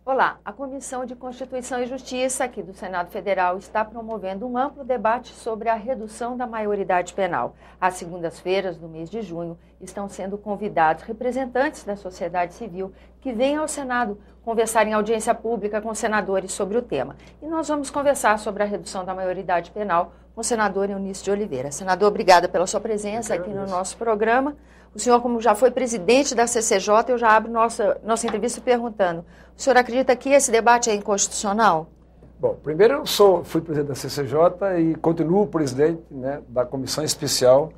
Olá, a Comissão de Constituição e Justiça aqui do Senado Federal está promovendo um amplo debate sobre a redução da maioridade penal. Às segundas-feiras do mês de junho estão sendo convidados representantes da sociedade civil que vêm ao Senado conversar em audiência pública com senadores sobre o tema. E nós vamos conversar sobre a redução da maioridade penal com o senador Eunício de Oliveira. Senador, obrigada pela sua presença aqui no nosso programa. O senhor, como já foi presidente da CCJ, eu já abro nossa entrevista perguntando: o senhor acredita que esse debate é inconstitucional? Bom, primeiro eu fui presidente da CCJ e continuo presidente, né, da comissão especial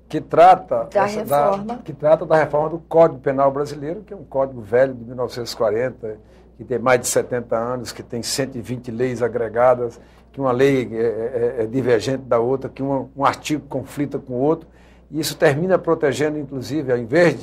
que trata da reforma do Código Penal brasileiro, que é um código velho de 1940, que tem mais de 70 anos, que tem 120 leis agregadas, que uma lei é divergente da outra, que um artigo conflita com o outro. E isso termina protegendo, inclusive, ao invés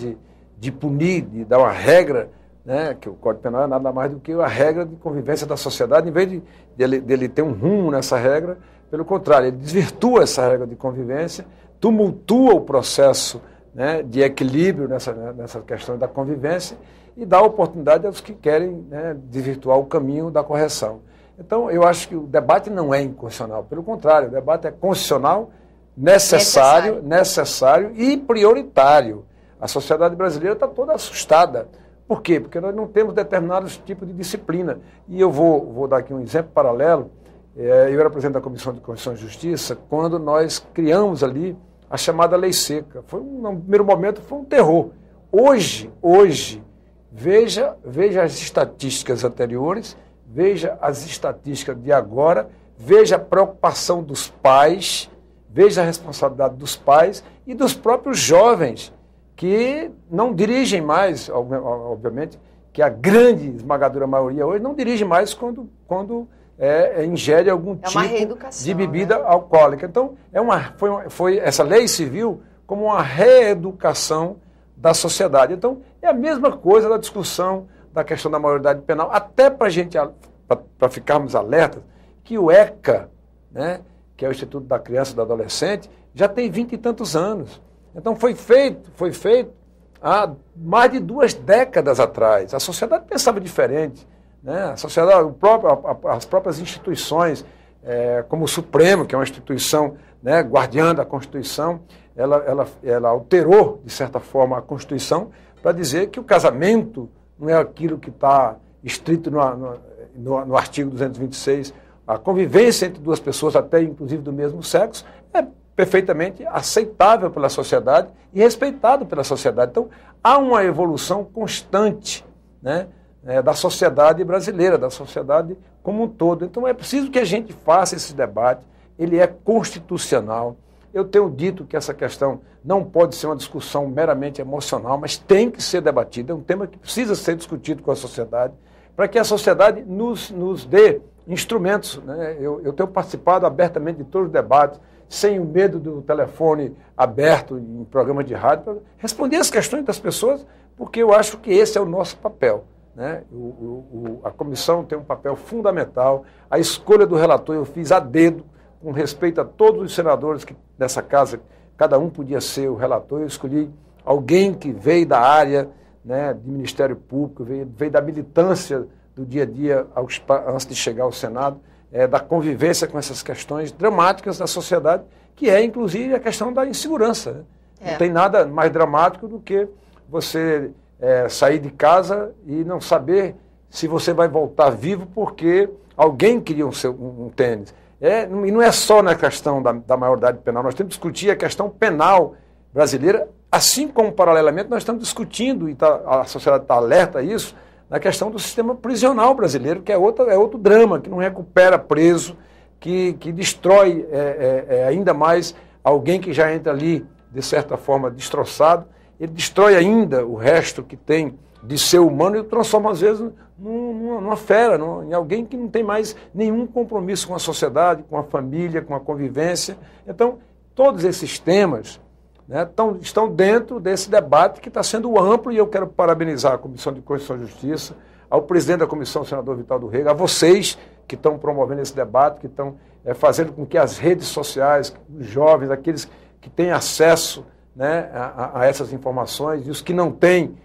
de punir, de dar uma regra, né, que o Código Penal é nada mais do que a regra de convivência da sociedade, em vez dele ter um rumo nessa regra, pelo contrário, ele desvirtua essa regra de convivência, tumultua o processo, né, de equilíbrio nessa questão da convivência e dá oportunidade aos que querem, né, desvirtuar o caminho da correção. Então, eu acho que o debate não é inconstitucional, pelo contrário, o debate é constitucional, necessário e prioritário. A sociedade brasileira está toda assustada. Por quê? Porque nós não temos determinados tipos de disciplina. E eu vou dar aqui um exemplo paralelo. Eu era presidente da Comissão de Constituição e Justiça quando nós criamos ali a chamada Lei Seca. No primeiro momento foi um terror. Hoje, veja as estatísticas anteriores, veja as estatísticas de agora, veja a preocupação dos pais, veja a responsabilidade dos pais e dos próprios jovens, que não dirigem mais, obviamente, que a grande esmagadora maioria hoje não dirige mais quando ingere algum tipo de bebida, né, alcoólica. Então, foi essa lei civil como uma reeducação da sociedade. Então, é a mesma coisa da discussão da questão da maioridade penal, até para ficarmos alertas que o ECA, né, que é o Instituto da Criança e do Adolescente, já tem 20 e tantos anos. Então foi feito há mais de 2 décadas atrás. A sociedade pensava diferente, né? A sociedade, as próprias instituições, como o Supremo, que é uma instituição, né, guardiã da Constituição, ela alterou, de certa forma, a Constituição para dizer que o casamento não é aquilo que está escrito no artigo 226. A convivência entre duas pessoas, até inclusive do mesmo sexo, é perfeitamente aceitável pela sociedade e respeitado pela sociedade. Então, há uma evolução constante, né, da sociedade brasileira, da sociedade como um todo. Então, é preciso que a gente faça esse debate, ele é constitucional. Eu tenho dito que essa questão não pode ser uma discussão meramente emocional, mas tem que ser debatida, é um tema que precisa ser discutido com a sociedade, para que a sociedade nos dê instrumentos, né? Eu tenho participado abertamente de todos os debates, sem o medo do telefone aberto em programas de rádio, para responder as questões das pessoas, porque eu acho que esse é o nosso papel, né? A comissão tem um papel fundamental. A escolha do relator eu fiz a dedo, com respeito a todos os senadores que nessa casa, cada um podia ser o relator. Eu escolhi alguém que veio da área, né, de Ministério Público, veio da militância do dia a dia antes de chegar ao Senado, da convivência com essas questões dramáticas da sociedade, que é, inclusive, a questão da insegurança, né? Não tem nada mais dramático do que você sair de casa e não saber se você vai voltar vivo porque alguém queria um tênis. E não é só na questão da maioridade penal, nós temos que discutir a questão penal brasileira, assim como, paralelamente, nós estamos discutindo, e a sociedade está alerta a isso, na questão do sistema prisional brasileiro, que é outro drama, que não recupera preso, que destrói ainda mais alguém que já entra ali, de certa forma, destroçado. Ele destrói ainda o resto que tem de ser humano e o transforma, às vezes, numa fera, em alguém que não tem mais nenhum compromisso com a sociedade, com a família, com a convivência. Então, todos esses temas, né, estão dentro desse debate que está sendo amplo, e eu quero parabenizar a Comissão de Constituição e Justiça, ao presidente da comissão, o senador Vital Rego, a vocês que estão promovendo esse debate, que estão fazendo com que as redes sociais, os jovens, aqueles que têm acesso, né, a essas informações, e os que não têm,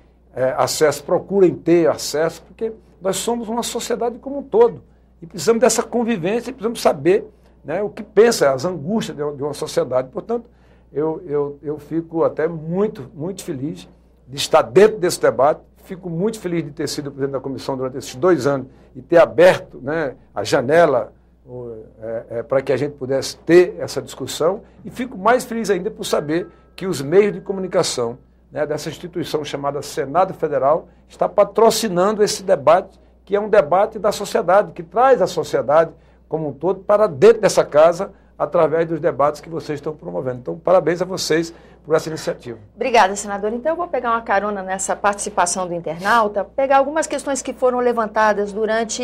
acesso, procurem ter acesso, porque nós somos uma sociedade como um todo. E precisamos dessa convivência, precisamos saber, né, o que pensa, as angústias de uma sociedade. Portanto, eu fico até muito, muito feliz de estar dentro desse debate. Fico muito feliz de ter sido presidente da comissão durante esses 2 anos e ter aberto, né, a janela para que a gente pudesse ter essa discussão. E fico mais feliz ainda por saber que os meios de comunicação, né, dessa instituição chamada Senado Federal está patrocinando esse debate, que é um debate da sociedade, que traz a sociedade como um todo para dentro dessa casa, através dos debates que vocês estão promovendo. Então, parabéns a vocês por essa iniciativa. Obrigada, senador. Então, eu vou pegar uma carona nessa participação do internauta, pegar algumas questões que foram levantadas durante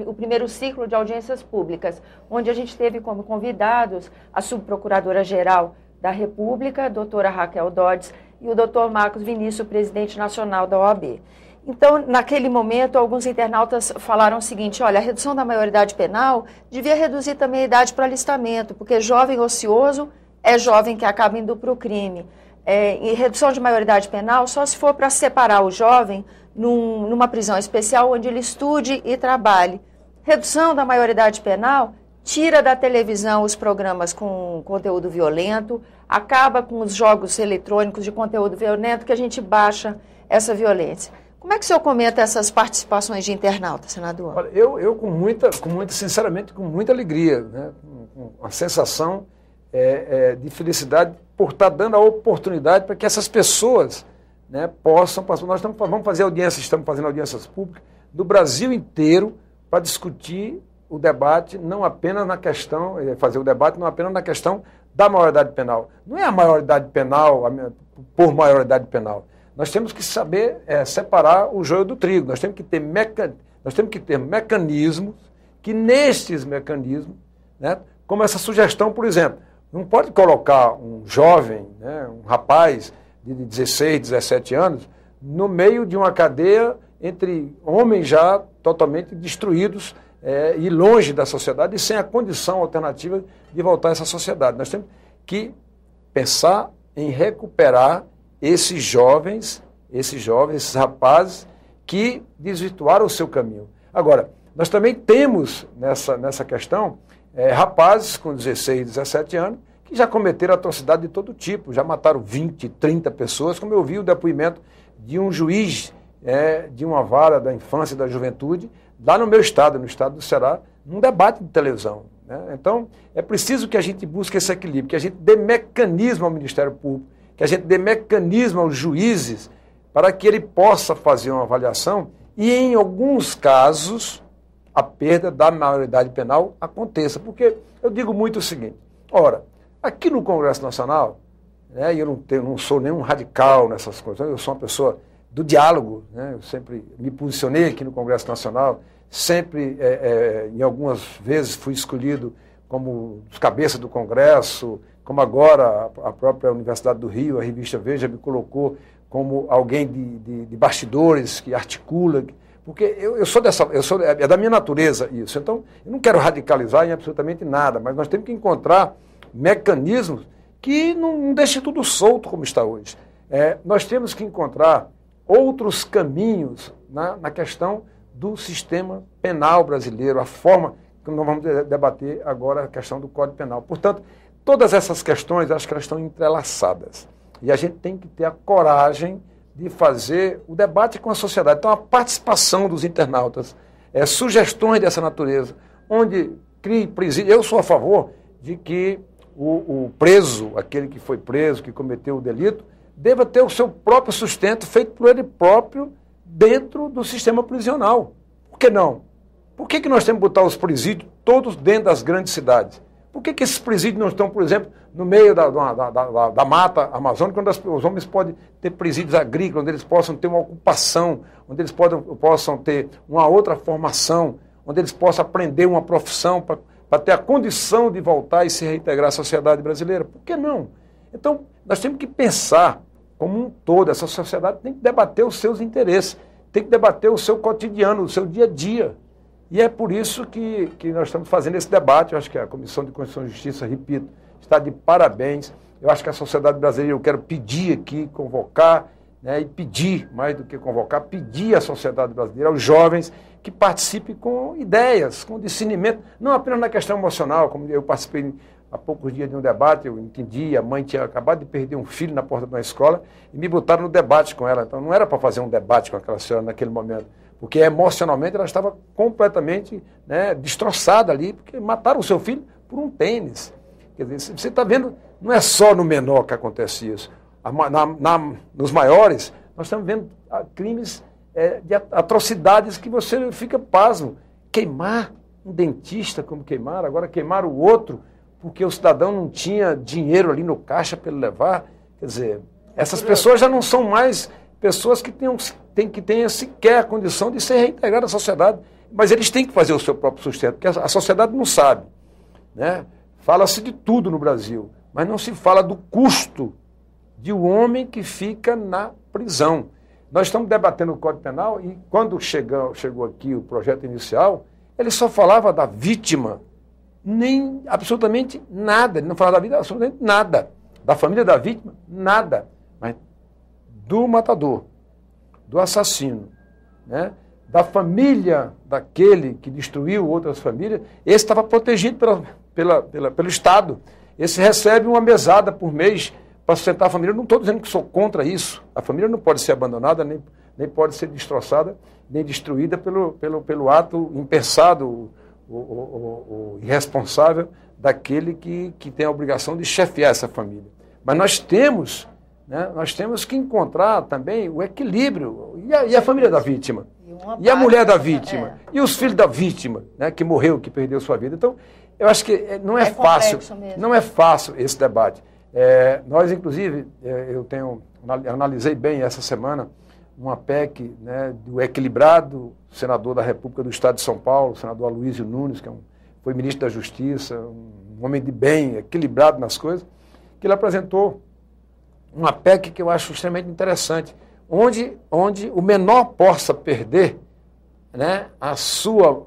o primeiro ciclo de audiências públicas, onde a gente teve como convidados a subprocuradora-geral da República, a doutora Raquel Dodds, e o doutor Marcos Vinícius, presidente nacional da OAB. Então, naquele momento, alguns internautas falaram o seguinte: olha, a redução da maioridade penal devia reduzir também a idade para alistamento, porque jovem ocioso é jovem que acaba indo para o crime. E redução de maioridade penal só se for para separar o jovem numa prisão especial onde ele estude e trabalhe. Redução da maioridade penal tira da televisão os programas com conteúdo violento, acaba com os jogos eletrônicos de conteúdo violento, que a gente baixa essa violência. Como é que o senhor comenta essas participações de internautas, senador? Olha, eu sinceramente, com muita alegria, né? Com a sensação de felicidade por estar dando a oportunidade para que essas pessoas, né, possam... Nós vamos fazer audiências, estamos fazendo audiências públicas do Brasil inteiro para discutir o debate, não apenas na questão, fazer o debate não apenas na questão da maioridade penal. Não é a maioridade penal por maioridade penal. Nós temos que saber separar o joio do trigo. Nós temos que ter mecanismos que, nestes mecanismos, né, como essa sugestão, por exemplo, não pode colocar um jovem, né, um rapaz de 16, 17 anos, no meio de uma cadeia entre homens já totalmente destruídos e longe da sociedade e sem a condição alternativa de voltar a essa sociedade. Nós temos que pensar em recuperar esses jovens, esses rapazes que desvirtuaram o seu caminho. Agora, nós também temos nessa questão rapazes com 16, 17 anos que já cometeram atrocidade de todo tipo, já mataram 20, 30 pessoas, como eu vi o depoimento de um juiz de uma vara da infância e da juventude, lá no meu estado, no estado do Ceará, num debate de televisão. Né? Então, é preciso que a gente busque esse equilíbrio, que a gente dê mecanismo ao Ministério Público, que a gente dê mecanismo aos juízes para que ele possa fazer uma avaliação e, em alguns casos, a perda da maioridade penal aconteça. Porque eu digo muito o seguinte: ora, aqui no Congresso Nacional, né, e eu não sou nenhum radical nessas coisas, eu sou uma pessoa do diálogo, né, eu sempre me posicionei aqui no Congresso Nacional, sempre, em algumas vezes, fui escolhido como cabeça do Congresso, como agora a própria Universidade do Rio, a revista Veja, me colocou como alguém de bastidores, que articula, porque é da minha natureza isso. Então, eu não quero radicalizar em absolutamente nada, mas nós temos que encontrar mecanismos que não deixem tudo solto como está hoje. Nós temos que encontrar outros caminhos na questão do sistema penal brasileiro, a forma que nós vamos debater agora, a questão do Código Penal. Portanto, todas essas questões, acho que elas estão entrelaçadas. E a gente tem que ter a coragem de fazer o debate com a sociedade. Então, a participação dos internautas, sugestões dessa natureza, onde crie presídio. Eu sou a favor de que o preso, aquele que foi preso, que cometeu o delito, deva ter o seu próprio sustento feito por ele próprio dentro do sistema prisional. Por que não? Por que nós temos que botar os presídios todos dentro das grandes cidades? Por que esses presídios não estão, por exemplo, no meio da mata amazônica, onde os homens podem ter presídios agrícolas, onde eles possam ter uma ocupação, onde eles possam ter uma outra formação, onde eles possam aprender uma profissão para ter a condição de voltar e se reintegrar à sociedade brasileira? Por que não? Então, nós temos que pensar como um todo. Essa sociedade tem que debater os seus interesses, tem que debater o seu cotidiano, o seu dia a dia. E é por isso que nós estamos fazendo esse debate. Eu acho que a Comissão de Constituição e Justiça, repito, está de parabéns. Eu acho que a sociedade brasileira, eu quero pedir aqui, convocar, né, e pedir, mais do que convocar, pedir à sociedade brasileira, aos jovens, que participem com ideias, com discernimento, não apenas na questão emocional, como eu participei há poucos dias de um debate, eu entendi, a mãe tinha acabado de perder um filho na porta de uma escola e me botaram no debate com ela. Então não era para fazer um debate com aquela senhora naquele momento, porque emocionalmente ela estava completamente, né, destroçada ali, porque mataram o seu filho por um tênis. Quer dizer, você está vendo, não é só no menor que acontece isso. Nos maiores, nós estamos vendo crimes de atrocidades que você fica pasmo. Queimar um dentista como queimaram, agora queimar o outro porque o cidadão não tinha dinheiro ali no caixa para ele levar. Quer dizer, essas pessoas já não são mais pessoas que tenham sequer a condição de ser reintegradas à sociedade, mas eles têm que fazer o seu próprio sustento, porque a sociedade não sabe, né? Fala-se de tudo no Brasil, mas não se fala do custo de um homem que fica na prisão. Nós estamos debatendo o Código Penal e quando chegou aqui o projeto inicial, ele só falava da vítima, nem absolutamente nada. Ele não falava da vida, absolutamente nada. Da família da vítima, nada. Mas do matador, do assassino, né? Da daquele que destruiu outras famílias, esse estava protegido pelo Estado. Esse recebe uma mesada por mês para sustentar a família. Eu não estou dizendo que sou contra isso. A família não pode ser abandonada, nem pode ser destroçada, nem destruída pelo ato impensado, o irresponsável daquele que tem a obrigação de chefiar essa família. Mas nós temos que encontrar também o equilíbrio. E a família da vítima? E a mulher da vítima? E os filhos da vítima, né, que morreu, que perdeu sua vida? Então, eu acho que não é fácil. Não é fácil esse debate. Nós, inclusive, eu analisei bem essa semana uma PEC, né, do equilibrado senador da República do Estado de São Paulo, o senador Aloysio Nunes, que foi ministro da Justiça, um homem de bem, equilibrado nas coisas, que ele apresentou uma PEC que eu acho extremamente interessante, onde o menor possa perder, né, a sua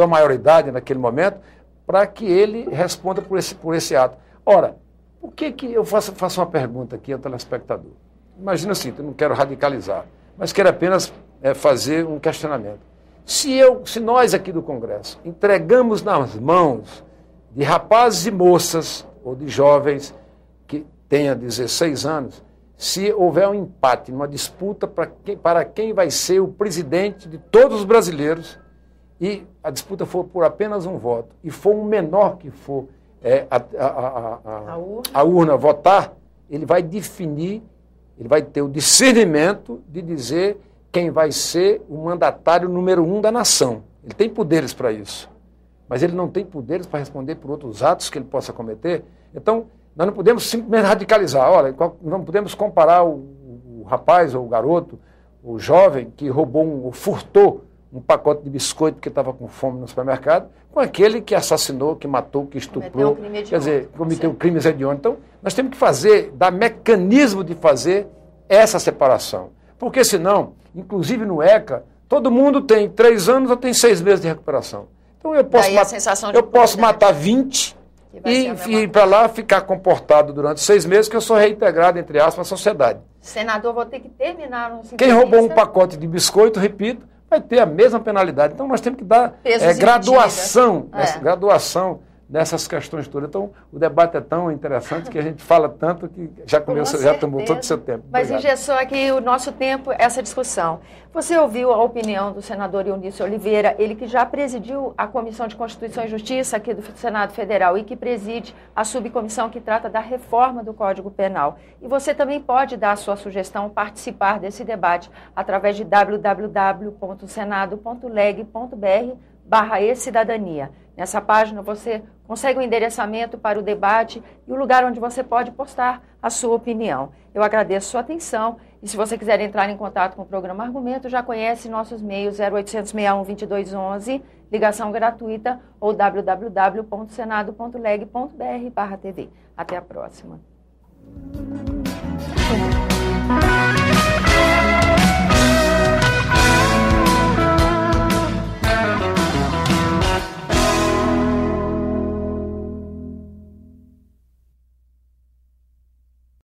maioridade naquele momento, para que ele responda por esse ato. Ora, por que eu faço uma pergunta aqui ao telespectador? Imagina assim, eu não quero radicalizar, mas quero apenas fazer um questionamento. Se nós aqui do Congresso entregamos nas mãos de rapazes e moças, ou de jovens que tenham 16 anos, se houver um empate, uma disputa para quem vai ser o presidente de todos os brasileiros, e a disputa for por apenas um voto, e for um menor que for a urna votar, ele vai definir, ele vai ter o discernimento de dizer quem vai ser o mandatário número 1 da nação. Ele tem poderes para isso, mas ele não tem poderes para responder por outros atos que ele possa cometer. Então, nós não podemos simplesmente radicalizar. Olha, não podemos comparar o rapaz ou o garoto, o jovem que roubou ou furtou um pacote de biscoito porque estava com fome no supermercado, com aquele que assassinou, que matou, que estuprou, cometeu crimes hediondos. Então, nós temos que dar mecanismo de fazer essa separação. Porque senão, inclusive no ECA, todo mundo tem 3 anos ou tem 6 meses de recuperação. Então eu posso matar 20 e ir para lá ficar comportado durante 6 meses, que eu sou reintegrado, entre aspas, à sociedade. Senador, vou ter que terminar. Quem roubou um pacote de biscoito, repito, vai ter a mesma penalidade. Então nós temos que dar graduação nessas questões todas. Então o debate é tão interessante que a gente fala tanto que já tomou todo o seu tempo. Mas engessou aqui o nosso tempo, essa discussão. Você ouviu a opinião do senador Eunício Oliveira, ele que já presidiu a Comissão de Constituição e Justiça aqui do Senado Federal e que preside a subcomissão que trata da reforma do Código Penal. E você também pode dar a sua sugestão, participar desse debate através de www.senado.leg.br/e-cidadania. Nessa página você consegue o endereçamento para o debate e o lugar onde você pode postar a sua opinião. Eu agradeço a sua atenção e se você quiser entrar em contato com o programa Argumento, já conhece nossos meios 0800 61 2211, ligação gratuita ou www.senado.leg.br/tv. Até a próxima.